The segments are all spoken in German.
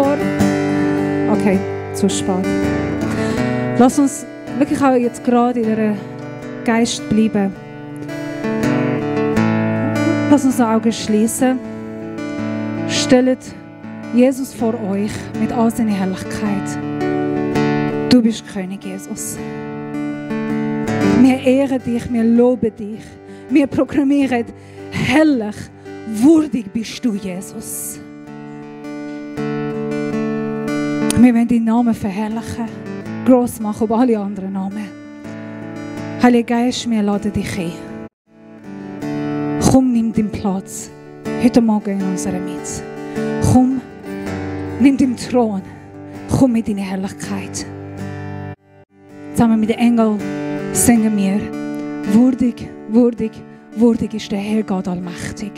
vor... Okay, zu spät. Lass uns wirklich auch jetzt gerade in der Geist bleiben. Lass uns die Augen schließen. Stellt Jesus vor euch mit all seiner Herrlichkeit. Du bist König, Jesus. Wir ehren dich, wir loben dich. Wir proklamieren, herrlich, würdig bist du, Jesus. Wir wollen deinen Namen verherrlichen, gross machen über alle anderen Namen. Heiliger Geist, wir laden dich ein. Komm, nimm deinen Platz heute Morgen in unserer Mitte. Komm, nimm den Thron. Komm mit deiner Herrlichkeit. Zusammen mit den Engeln singen wir: Würdig, würdig, würdig ist der Herr Gott allmächtig.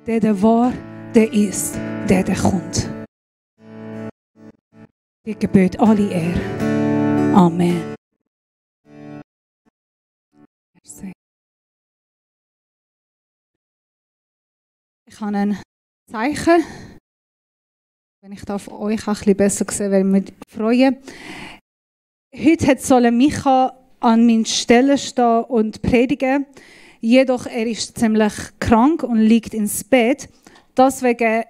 Der war, der ist, der kommt. Dir gebührt alle Ehre. Amen. Ich habe ein Zeichen. Wenn ich auf euch auch ein bisschen besser sehen, weil ich mich freue. Heute soll Micha an meiner Stelle stehen und predigen. Jedoch er ist ziemlich krank und liegt ins Bett. Deswegen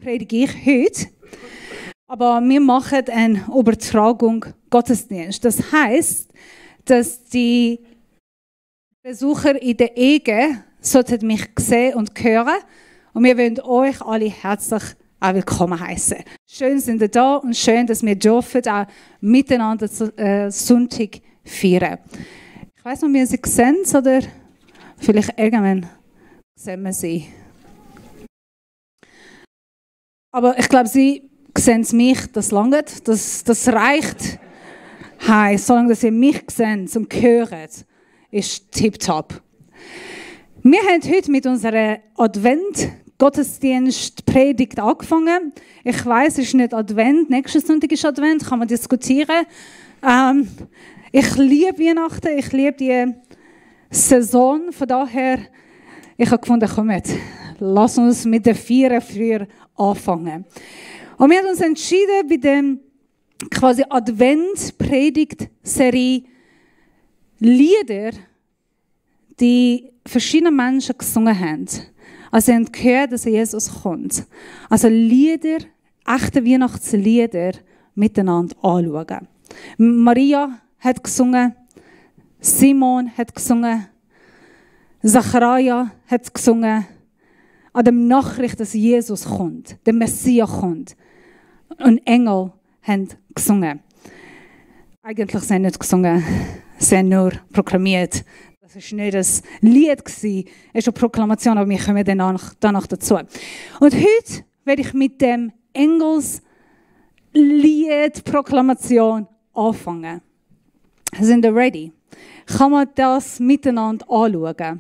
predige ich heute. Aber wir machen eine Übertragung Gottesdienst. Das heisst, dass die Besucher in der Ege sollten mich sehen und hören. Und wir wollen euch alle herzlich auch willkommen heißen. Schön sind ihr da und schön, dass wir dürfen auch miteinander Sonntag feiern. Ich weiss nicht, ob wir sie sehen oder vielleicht irgendwann sehen wir sie. Aber ich glaube, sie sehen mich, das langt, das reicht. Hey, solange dass ihr mich seht und hört, ist tipptopp. Wir haben heute mit unserer Advent-Gottesdienst-Predigt angefangen. Ich weiss, es ist nicht Advent, nächsten Sonntag ist Advent, kann man diskutieren. Ich liebe Weihnachten, ich liebe die Saison, von daher, ich habe gefunden, komm mit, lass uns mit der Feier früher anfangen. Und wir haben uns entschieden, bei der quasi Advent-Predigt-Serie Lieder, die verschiedene Menschen gesungen haben. Also sie haben gehört, dass Jesus kommt. Also Lieder, echte Weihnachtslieder miteinander anschauen. Maria hat gesungen, Simon hat gesungen, Zachariah hat gesungen, an der Nachricht, dass Jesus kommt, der Messias kommt. Und Engel haben gesungen. Eigentlich sind sie nicht gesungen, sie haben nur proklamiert. Das war nicht ein Lied, es war eine Proklamation, aber wir kommen danach dazu. Und heute werde ich mit dem Engelslied, Proklamation anfangen. Sind ihr ready? Kann man das miteinander anschauen?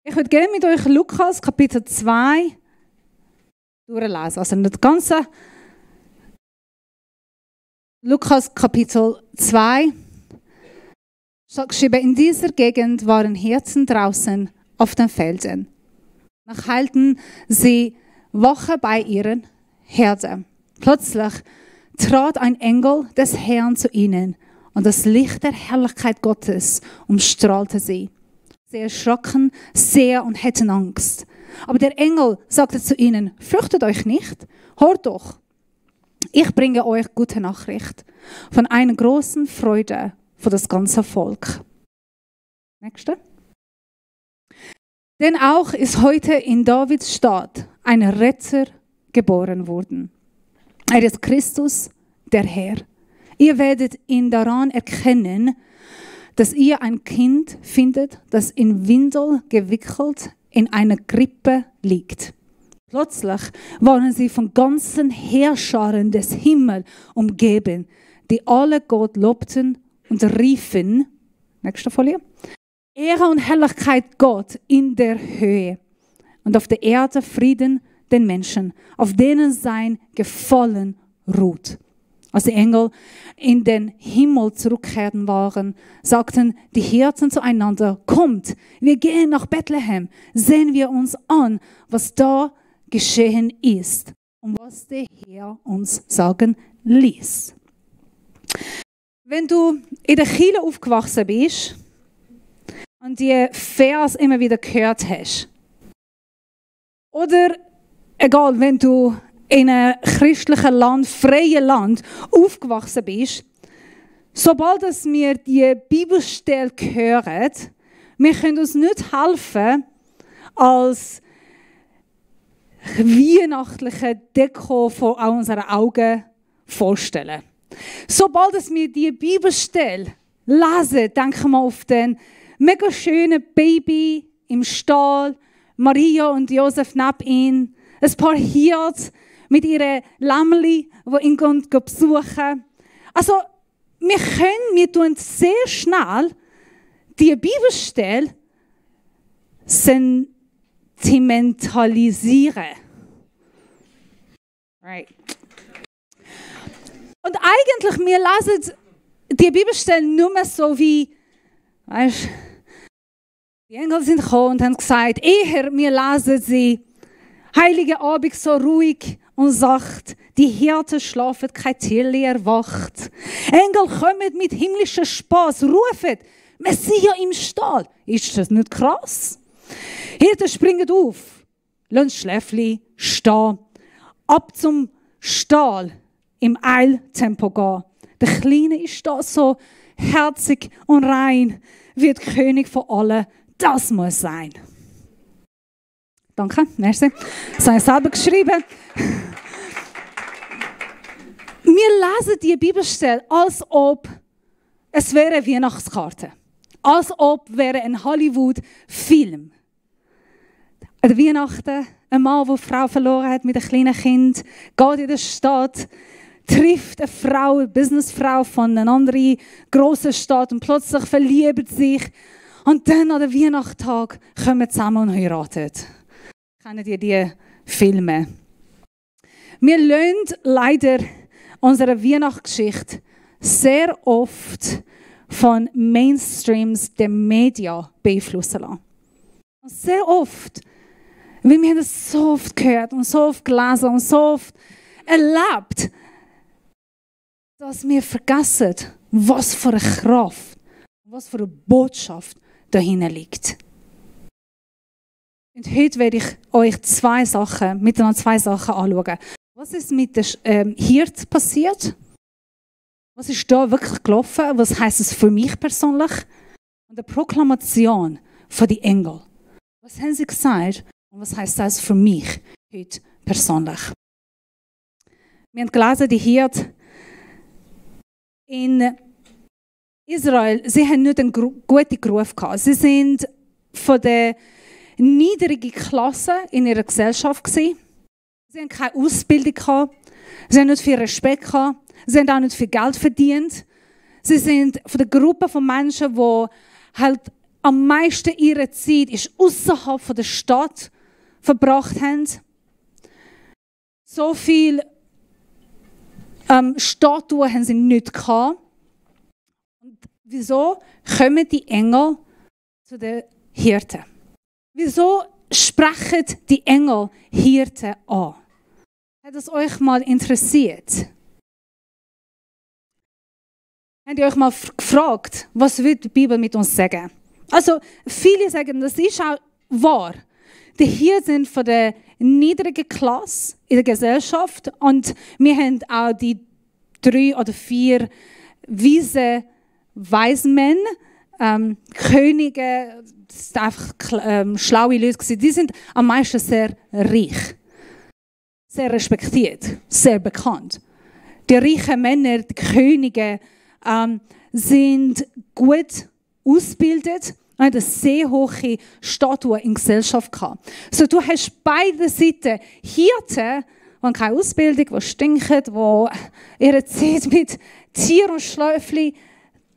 Ich würde gerne mit euch Lukas Kapitel 2 durchlesen. Also nicht das Ganze. Lukas Kapitel 2. Geschrieben, in dieser Gegend waren Hirten draußen auf den Feldern. Danach hielten sie Wache bei ihren Herden. Plötzlich trat ein Engel des Herrn zu ihnen und das Licht der Herrlichkeit Gottes umstrahlte sie. Sie erschrocken sehr und hätten Angst. Aber der Engel sagte zu ihnen, fürchtet euch nicht, hört doch, ich bringe euch gute Nachricht von einer großen Freude für das ganze Volk. Nächste. Denn auch ist heute in Davids Stadt ein Retter geboren worden. Er ist Christus, der Herr. Ihr werdet ihn daran erkennen, dass ihr ein Kind findet, das in Windel gewickelt in einer Krippe liegt. Plötzlich waren sie von ganzen Heerscharen des Himmels umgeben, die alle Gott lobten und riefen, nächste Folie, Ehre und Herrlichkeit Gott in der Höhe und auf der Erde Frieden den Menschen, auf denen sein Gefallen ruht. Als die Engel in den Himmel zurückkehrten waren, sagten die Hirten zueinander, kommt, wir gehen nach Bethlehem, sehen wir uns an, was da geschehen ist. und was der Herr uns sagen ließ. Wenn du in der Kirche aufgewachsen bist und die Vers immer wieder gehört hast, oder egal, wenn du in einem christlichen Land, freien Land aufgewachsen bist, sobald wir die Bibelstelle hören, wir können uns nicht helfen, als weihnachtliche Deko vor unseren Augen vorstellen. Sobald wir die Bibelstelle lesen, denken wir auf den mega schönen Baby im Stall, Maria und Josef neben ihm, ein paar Hirten mit ihren Lämmli, die ihn besuchen. Also, wir tun sehr schnell die Bibelstelle sentimentalisieren. Right. Und eigentlich, wir lesen die Bibelstelle nur so wie, weißt, die Engel sind gekommen und haben gesagt, eher wir lesen sie, Heilige Abend so ruhig und sacht, die Hirten schlafen, kein Tierli erwacht. Engel kommen mit himmlischem Spaß, rufen, Messia im Stall. Ist das nicht krass? Hirten springen auf, lassen das Schläfli stehen, ab zum Stall im Eiltempo gehen. Der Kleine ist da so herzig und rein, wie der König von allen. Das muss sein. Danke, merci. Das habe ich selber geschrieben. Wir lesen die Bibelstelle, als ob es wäre eine Weihnachtskarte. Als ob wäre ein Hollywood-Film. An Weihnachten, ein Mann, der eine Frau verloren hat mit einem kleinen Kind, geht in der Stadt, trifft eine Frau, eine Businessfrau von einer anderen grossen Stadt und plötzlich verliebt sich. Und dann an den Weihnachtstag kommen wir zusammen und heiraten. Kennen ihr die Filme? Wir lassen leider unsere Weihnachtsgeschichte sehr oft von Mainstreams der Medien beeinflussen lassen. Und sehr oft, weil wir haben es so oft gehört und so oft gelesen und so oft erlebt, dass wir vergessen, was für eine Kraft, was für eine Botschaft dahinter liegt. Und heute werde ich euch miteinander zwei Sachen anschauen. Was ist mit dem Hirt passiert? Was ist da wirklich gelaufen? Was heisst es für mich persönlich? Und die Proklamation von den Engeln. Was haben sie gesagt und was heisst das für mich heute persönlich? Wir haben gelesen, die Hirten in Israel, sie haben nicht einen guten Ruf gehabt. Sie sind von der niedrigen Klasse in ihrer Gesellschaft gewesen. Sie haben keine Ausbildung gehabt. Sie haben nicht viel Respekt gehabt. Sie haben auch nicht viel Geld verdient. Sie sind von der Gruppe von Menschen, die halt am meisten ihrer Zeit außerhalb der Stadt verbracht haben. So viel Statuen haben sie nicht gehabt. Und wieso kommen die Engel zu den Hirten? Wieso sprechen die Engel Hirten an? Hat es euch mal interessiert? Habt ihr euch mal gefragt, was will die Bibel mit uns sagen? Also, viele sagen, das ist auch wahr. Die Hirten sind von der niedrigen Klasse in der Gesellschaft und wir haben auch die 3 oder 4 Weismänner, Könige, das waren einfach schlaue Leute. Die sind am meisten sehr reich, sehr respektiert, sehr bekannt. Die reichen Männer, die Könige, sind gut ausgebildet und haben eine sehr hohe Statue in der Gesellschaft gehabt. So, du hast beide Seiten Hirten, die keine Ausbildung, die stinken, die ihre Zeit mit Tieren und Schläufchen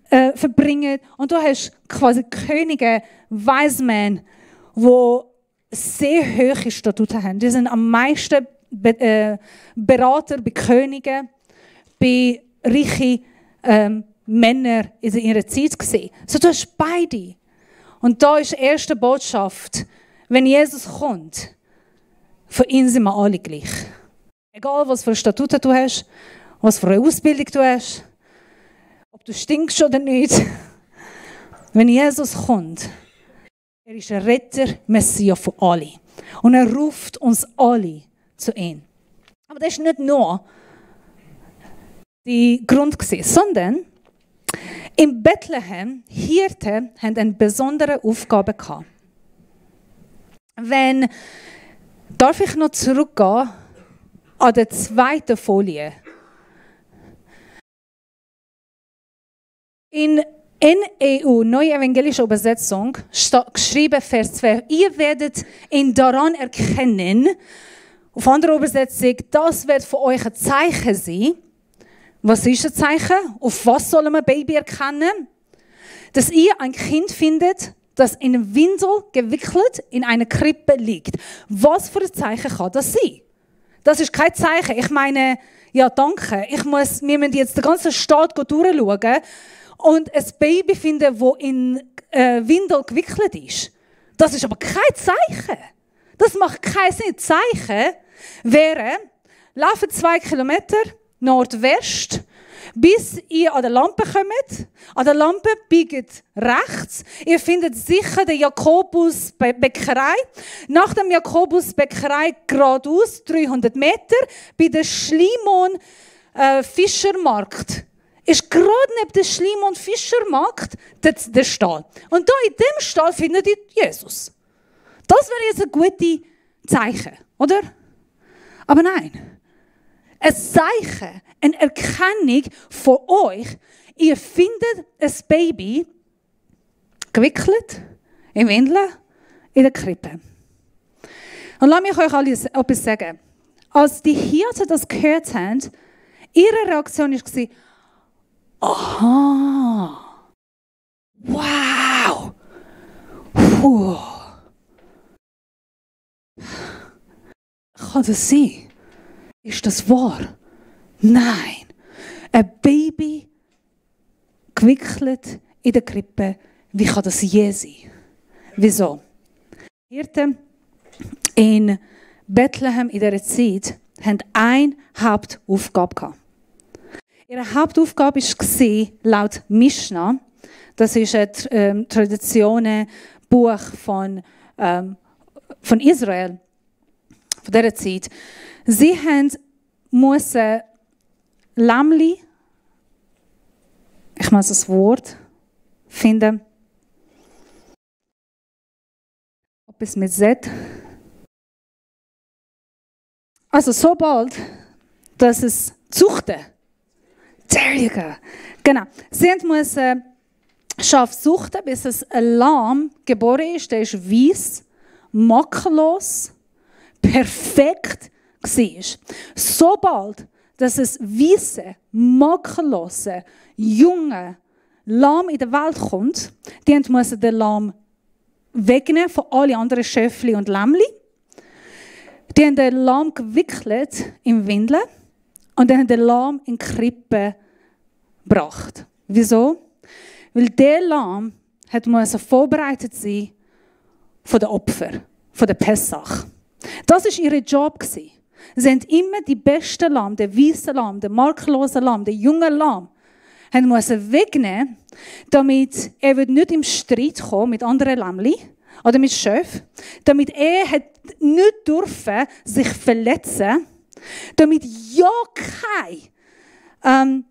verbringen. Und du hast quasi Könige, Weismänner, die sehr hohe Statuten haben. Die sind am meisten Berater bei Königen, bei reichen Männern in ihrer Zeit gesehen. So, du hast beide. Und da ist die erste Botschaft, wenn Jesus kommt, für ihn sind wir alle gleich. Egal, was für eine Statute du hast, was für eine Ausbildung du hast, ob du stinkst oder nicht. Wenn Jesus kommt, er ist ein Retter, Messias von allen. Und er ruft uns alle zu ihm. Aber das ist nicht nur der Grund, sondern in Bethlehem, Hirten haben eine besondere Aufgabe gehabt. Darf ich noch zurückgehen an die zweite Folie? In NEU, Neue Evangelische Übersetzung, geschrieben Vers 2, ihr werdet ihn daran erkennen, auf andere Übersetzung, das wird für euch ein Zeichen sein. Was ist ein Zeichen? Auf was soll man Baby erkennen? Dass ihr ein Kind findet, das in Windel gewickelt in einer Krippe liegt. Was für ein Zeichen kann das sein? Das ist kein Zeichen. Ich meine, ja danke, wir müssen jetzt den ganzen Staat durchschauen und ein Baby finden, das in Windel gewickelt ist. Das ist aber kein Zeichen. Das macht keinen Sinn. Zeichen wäre, laufen 2 Kilometer Nordwest, bis ihr an der Lampe kommt. An der Lampe biegt rechts. Ihr findet sicher die Jakobus-Bäckerei. Nach dem Jakobus-Bäckerei geradeaus 300 Meter bei der Schlimon-Fischermarkt. Ist gerade neben dem Schlimon-Fischermarkt der Stall. Und da in dem Stall findet ihr Jesus. Das wäre jetzt ein gutes Zeichen, oder? Aber nein. Ein Zeichen, eine Erkennung von euch. Ihr findet ein Baby gewickelt, in Windeln, in der Krippe. Und lasst mich euch alles etwas sagen. Als die Hirten das gehört haben, ihre Reaktion war, aha, wow, puh. Kann das sein? Ist das wahr? Nein. Ein Baby gewickelt in der Krippe. Wie kann das je sein? Wieso? Hirten in Bethlehem in dieser Zeit haben eine Hauptaufgabe gehabt. Ihre Hauptaufgabe war, laut Mishnah, das ist ein Traditionenbuch von Israel, von dieser Zeit. Sie mussten Lämmli, ich muss das Wort finden, ob es mit Z. Also sobald, dass es zuchten. There you go. Genau. Sie mussten Schaf suchten, bis es ein Lamm geboren ist. Der ist weiss, makellos, perfekt war. Sobald, dass es weisse, makellose, junge Lamm in der Welt kommt, die mussten den Lamm wegnehmen von allen anderen Schöffli und Lämmli. Die haben den Lamm gewickelt in Windeln und dann haben den Lamm in die Krippe gebracht. Wieso? Weil der Lamm musste vorbereitet sein von den Opfern, von der Pessach. Das war ihr Job. Sie haben immer die besten Lamm, den weißen Lamm, den makellosen Lamm, den jungen Lamm, mussten wegnehmen, damit er nicht im Streit kommen mit anderen Lämmli oder mit Schöf, damit er nicht dürfen sich verletzen, damit ja keine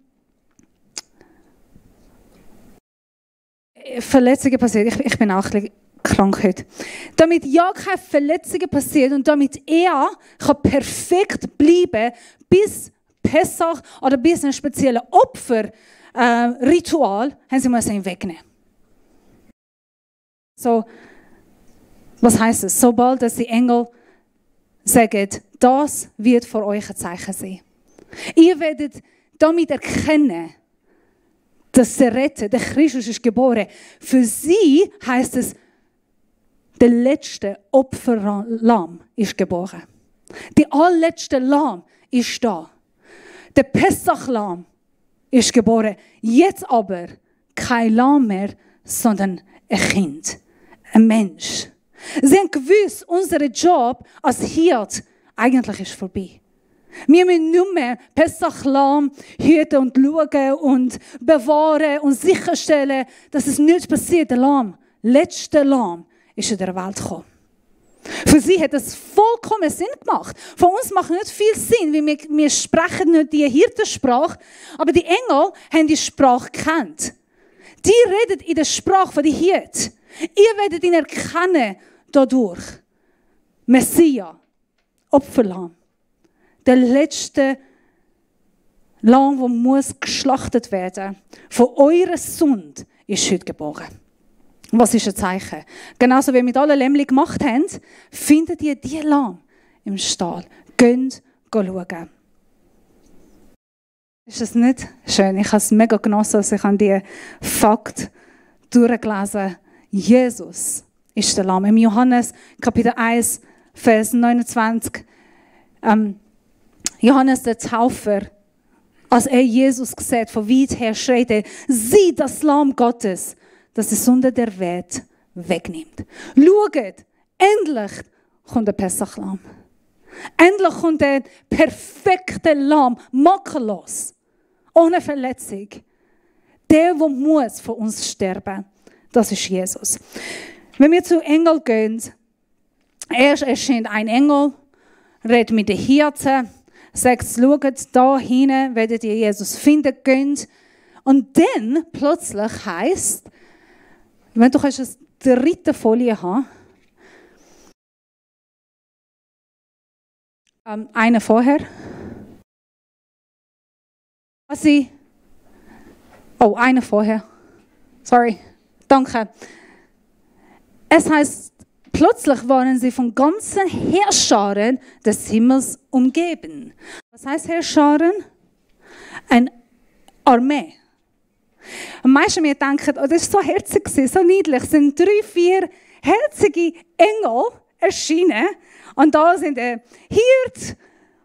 Verletzungen passieren. Ich bin auch ein bisschen krank heute. Damit ja keine Verletzungen passieren und damit er perfekt bleiben kann, bis Pessach oder bis ein spezielles Opferritual, müssen sie ihn wegnehmen. So, was heisst es? Sobald dass die Engel sagen, das wird für euch ein Zeichen sein. Ihr werdet damit erkennen, dass der Retter, der Christus ist geboren. Für sie heisst es, der letzte Opferlamm ist geboren. Der allerletzte Lamm ist da. Der Pessachlamm ist geboren. Jetzt aber kein Lamm mehr, sondern ein Kind, ein Mensch. Sie haben gewusst, unser Job als Hirt eigentlich ist vorbei. Wir müssen nur mehr Pessach-Lamm hüten und schauen und bewahren und sicherstellen, dass es nicht passiert. Der Lamm, letzte Lamm, ist in der Welt gekommen. Für sie hat es vollkommen Sinn gemacht. Von uns macht nicht viel Sinn, weil wir sprechen nicht die Hirtensprache, aber die Engel haben die Sprache gekannt. Die reden in der Sprache von den Hirten. Ihr werdet ihn erkennen dadurch. Messia, Opferlamm. Der letzte Lamm, das muss geschlachtet werden. Von eurer Sünde ist heute geboren. Was ist ein Zeichen? Genauso wie wir mit allen Lämmchen gemacht haben, findet ihr die Lamm im Stall. Geht schauen. Ist das nicht schön? Ich habe es mega genossen, als ich an diese Fakt durchgelesen habe. Jesus ist der Lamm. Im Johannes Kapitel 1, Vers 29. Johannes der Täufer, als er Jesus sieht, von weit her schreit er, sieh das Lamm Gottes, das die Sünde der Welt wegnimmt. Schaut, endlich kommt der Pessach-Lamm. Endlich kommt der perfekte Lamm, makellos, ohne Verletzung. Der muss für uns sterben, das ist Jesus. Wenn wir zu Engel gehen, erst erscheint ein Engel, redet mit den Hirten, sagt, schaut, da hinten werdet ihr Jesus finden können. Und dann plötzlich heisst, wenn du eine dritte Folie haben, eine vorher. Eine vorher. Sorry, danke. Es heißt, plötzlich waren sie von ganzen Heerscharen des Himmels umgeben. Was heißt Heerscharen? Eine Armee. Und manche mir denken, oh, das war so herzig, so niedlich. Es sind 3, 4 herzige Engel erschienen. Und da sind Hirten,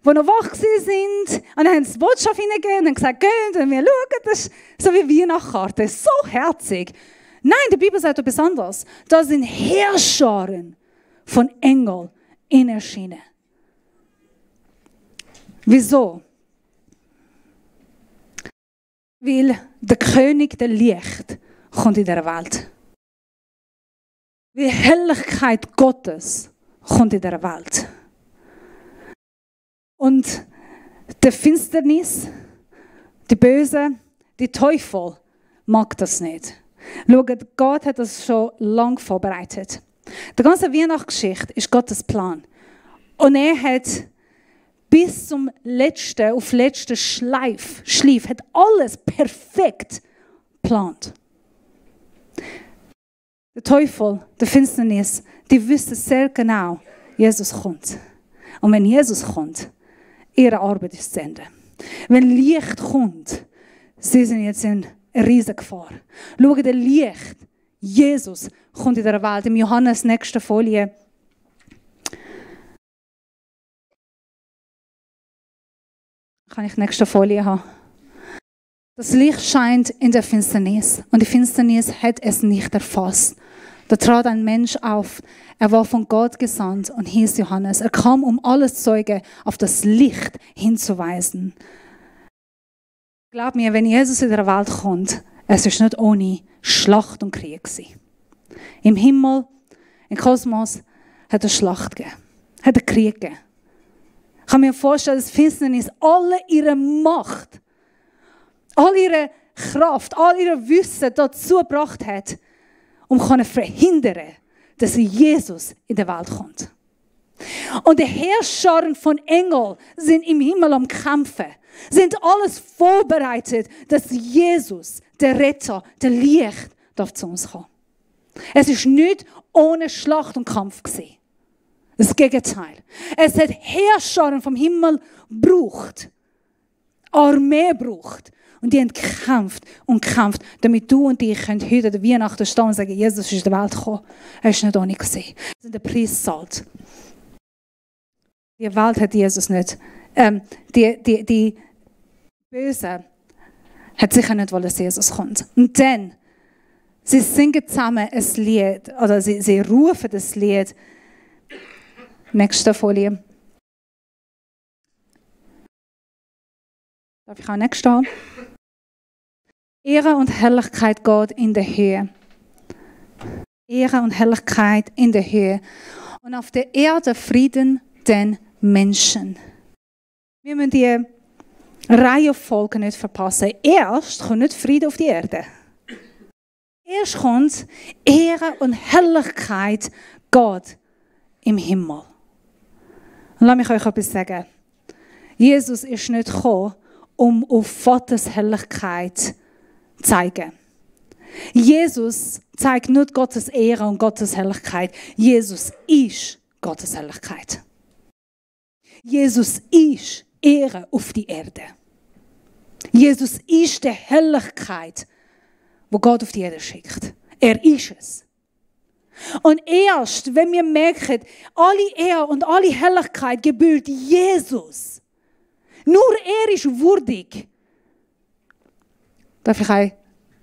die noch wach sind. Und dann haben sie die Botschaft hineingegeben und gesagt, geht und wir schauen. Das ist so wie Weihnachtskarte. So herzig. Nein, die Bibel sagt etwas anderes. Da sind Heerscharen von Engeln erschienen. Wieso? Weil der König der Licht kommt in der Welt. Weil die Herrlichkeit Gottes kommt in der Welt. Und die Finsternis, die Böse, die Teufel mag das nicht. Schaut, Gott hat das schon lange vorbereitet. Die ganze Weihnachtsgeschichte ist Gottes Plan. Und er hat bis zum letzten, auf letzten Schleif, hat alles perfekt geplant. Der Teufel, die Finsternis, die wissen sehr genau, Jesus kommt. Und wenn Jesus kommt, ihre Arbeit ist zu Ende. Wenn Licht kommt, sie sind jetzt in riesige Gefahr. Schau, der Licht, Jesus, kommt in der Welt. Im Johannes, nächste Folie. Kann ich die nächste Folie haben? Das Licht scheint in der Finsternis. Und die Finsternis hat es nicht erfasst. Da trat ein Mensch auf. Er war von Gott gesandt und hieß Johannes. Er kam, um alles Zeuge auf das Licht hinzuweisen. Glaub mir, wenn Jesus in der Welt kommt, es ist nicht ohne Schlacht und Krieg gewesen. Im Himmel, im Kosmos, hat es Schlacht gegeben. Hat es Krieg gegeben. Ich kann mir vorstellen, dass Finsternis alle ihre Macht, all ihre Kraft, all ihr Wissen dazu gebracht hat, um zu verhindern, dass Jesus in die Welt kommt. Und die Heerscharen von Engeln sind im Himmel am Kämpfen. Sind alles vorbereitet, dass Jesus, der Retter, der Licht, darf zu uns kommen. Es ist nicht ohne Schlacht und Kampf gewesen. Das Gegenteil. Es hat Heerscharen vom Himmel gebraucht. Armee braucht. Und die haben gekämpft und gekämpft, damit du und ich heute an der Weihnachten stehen und sagen, Jesus ist in die Welt gekommen. Er ist nicht ohne gewesen. Sie haben den Preis gezahlt. Die Welt hat Jesus nicht. Die Böse hat sicher nicht wollen, dass Jesus kommt. Und dann, sie singen zusammen ein Lied, oder sie rufen das Lied. Nächste Folie. Darf ich auch nicht stehen? Ehre und Herrlichkeit Gott in der Höhe. Ehre und Herrlichkeit in der Höhe. Und auf der Erde Frieden den Menschen. Wir müssen die Reihenfolge nicht verpassen. Erst kommt nicht Frieden auf die Erde. Erst kommt Ehre und Herrlichkeit Gott im Himmel. Und lass mich euch etwas sagen. Jesus ist nicht gekommen, um auf Vaters Herrlichkeit zu zeigen. Jesus zeigt nicht Gottes Ehre und Gottes Herrlichkeit. Jesus ist Gottes Herrlichkeit. Jesus ist Ehre auf die Erde. Jesus ist die Herrlichkeit, wo Gott auf die Erde schickt. Er ist es. Und erst, wenn wir merken, alle Ehre und alle Herrlichkeit gebührt Jesus. Nur er ist würdig. Darf ich auch?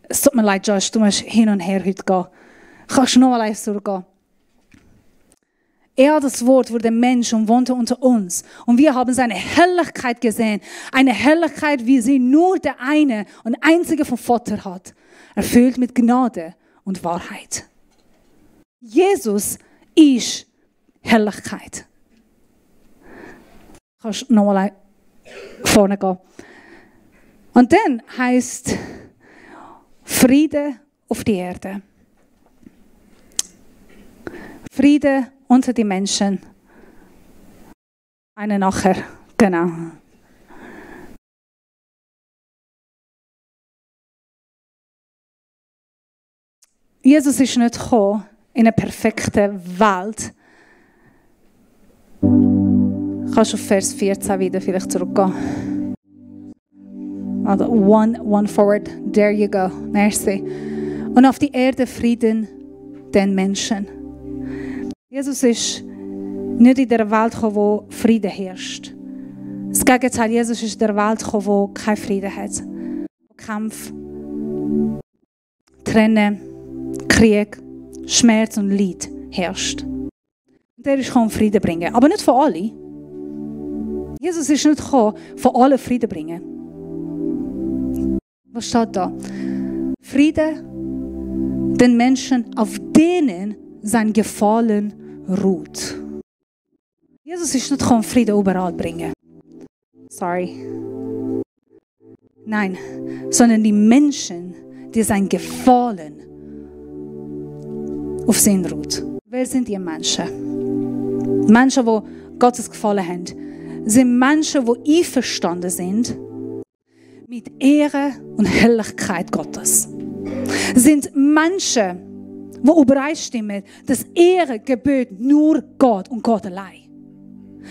Es tut mir leid, Josh, du musst hin und her heute gehen. Kannst du noch mal eins durchgehen? Er, das Wort, wurde Mensch und wohnte unter uns. Und wir haben seine Herrlichkeit gesehen. Eine Herrlichkeit, wie sie nur der eine und einzige vom Vater hat. Erfüllt mit Gnade und Wahrheit. Jesus ist Herrlichkeit. Kannst du noch mal vorne gehen. Und dann heißt Friede auf die Erde. Friede unter die Menschen. Eine nachher, genau. Jesus ist nicht gekommen in eine perfekte Welt. Kannst du auf Vers 14 wieder vielleicht zurückgehen? Also one forward, there you go. Merci. Und auf die Erde Frieden den Menschen. Jesus ist nicht in der Welt gekommen, wo Frieden herrscht. Das Gegenteil, Jesus ist in der Welt gekommen, wo kein Frieden hat. Wo Kampf, Tränen, Krieg, Schmerz und Leid herrscht. Und er ist gekommen, Frieden bringen. Aber nicht für alle. Jesus ist nicht gekommen, für alle Frieden bringen. Was steht da? Friede den Menschen, auf denen sein Gefallen ruht. Jesus ist nicht gekommen, Frieden überall bringen. Sorry. Nein, sondern die Menschen, die sein Gefallen auf sie ruht. Wer sind die Menschen? Menschen, die Gottes Gefallen haben. Sind Menschen, die einverstanden sind mit Ehre und Herrlichkeit Gottes. Sind Menschen, die übereinstimmen, dass Ehre gebührt nur Gott und Gott allein.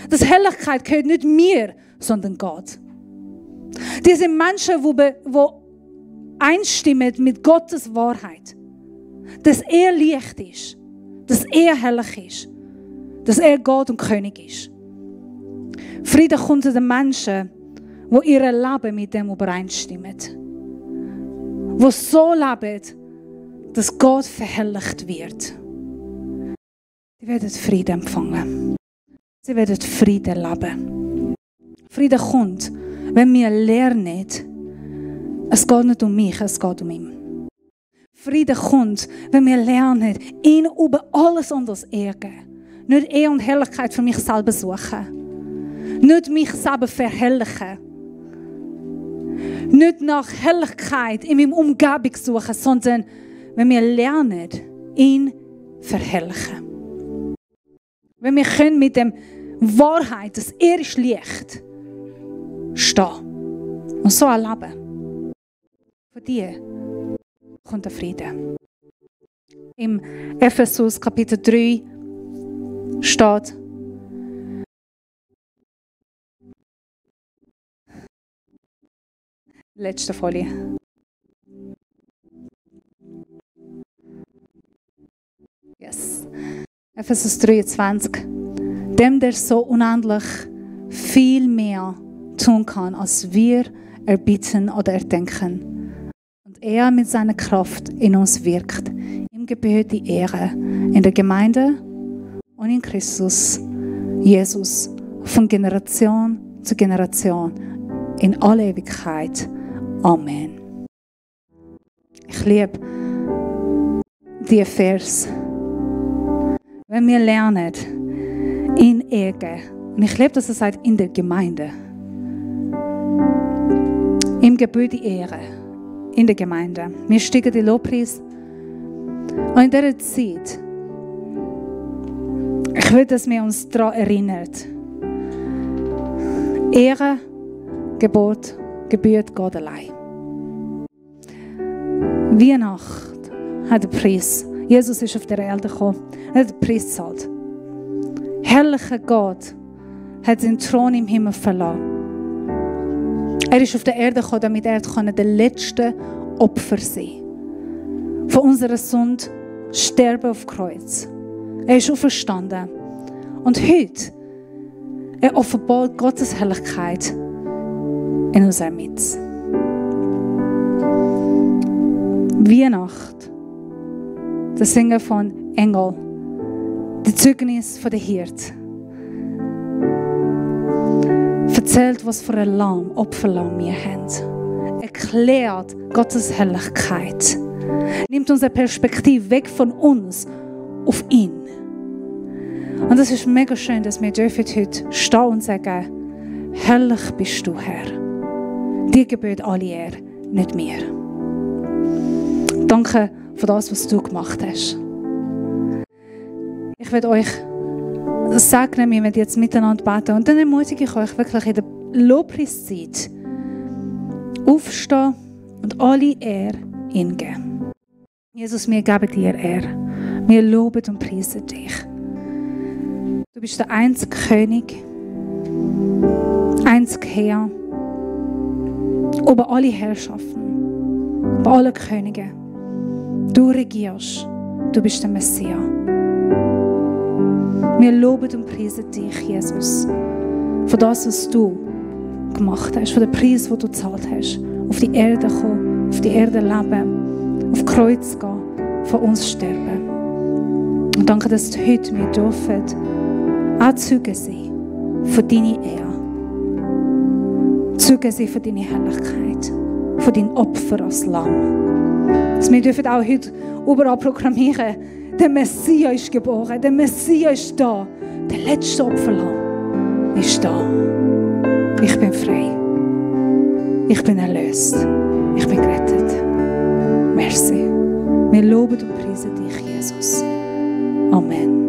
Dass Herrlichkeit gehört nicht mir, sondern Gott. Die sind Menschen, die einstimmen mit Gottes Wahrheit. Dass er Licht ist. Dass er herrlich ist. Dass er Gott und König ist. Friede kommt zu den Menschen, die ihr Leben mit dem übereinstimmen. Die so leben, dass Gott verherrlicht wird. Sie werden Frieden empfangen. Sie werden Frieden leben. Frieden kommt, wenn wir lernen, es geht nicht um mich, es geht um ihn. Frieden kommt, wenn wir lernen, ihn über alles anderes ehren. Nicht Ehre und Herrlichkeit für mich selber suchen. Nicht mich selber verherrlichen. Nicht nach Herrlichkeit in meiner Umgebung suchen, sondern wenn wir lernen, ihn verherrlichen. Wenn wir können mit der Wahrheit, dass er ist Licht, stehen und so erleben. Von dir kommt der Frieden. Im Ephesus Kapitel 3 steht: Letzte Folie. Yes. Ephesus 23. Dem, der so unendlich viel mehr tun kann, als wir erbitten oder erdenken. Und er mit seiner Kraft in uns wirkt. Ihm gebührt die Ehre in der Gemeinde und in Christus, Jesus, von Generation zu Generation, in alle Ewigkeit. Amen. Ich liebe diesen Vers. Wenn wir lernen, ihn ehren, und ich liebe, dass er sagt, in der Gemeinde, im Gebäude ehren, in der Gemeinde. Wir steigen den Lobpreis. Und in dieser Zeit, ich will, dass wir uns daran erinnern. Ehre, Gebot, gebührt Gott allein. Weihnacht hat den Preis. Jesus ist auf der Erde gekommen, hat den Preis gezahlt. Herrlicher Gott hat seinen Thron im Himmel verlassen. Er ist auf der Erde gekommen, damit er der letzte Opfer sein kann. Von unserer Sünde sterben auf Kreuz. Er ist auferstanden. Und heute, er offenbart Gottes Herrlichkeit in unserer Mitte. Weihnacht, das Singen von Engel, die Zeugnis von der Hirt. Erzählt, was für ein Opferlamm wir haben. Erklärt Gottes Herrlichkeit. Nimmt unsere Perspektive weg von uns auf ihn. Und es ist mega schön, dass wir heute stehen und sagen, herrlich bist du, Herr. Dir gebührt alle Ehre, nicht mir. Danke für das, was du gemacht hast. Ich werde euch segnen, wir werden jetzt miteinander beten. Und dann ermutige ich euch wirklich in der Lobpreiszeit aufstehen und alle Ehre ihm geben. Jesus, wir geben dir Ehre. Wir loben und preisen dich. Du bist der einzige König, einzige Herr, über alle Herrschaften, über alle Könige. Du regierst, du bist der Messias. Wir loben und preisen dich, Jesus, für das, was du gemacht hast, für den Preis, den du gezahlt hast. Auf die Erde kommen, auf die Erde leben, auf Kreuz gehen, für uns sterben. Und danke, dass du heute wir dürfen auch Zeugen sein von deiner Ehre. Zeugen sein von deiner Herrlichkeit, von deinem Opfer als Lamm. Dass wir dürfen auch heute überall proklamieren, der Messias ist geboren, der Messias ist da, der letzte Opferlamm ist da. Ich bin frei. Ich bin erlöst. Ich bin gerettet. Merci. Wir loben und preisen dich, Jesus. Amen.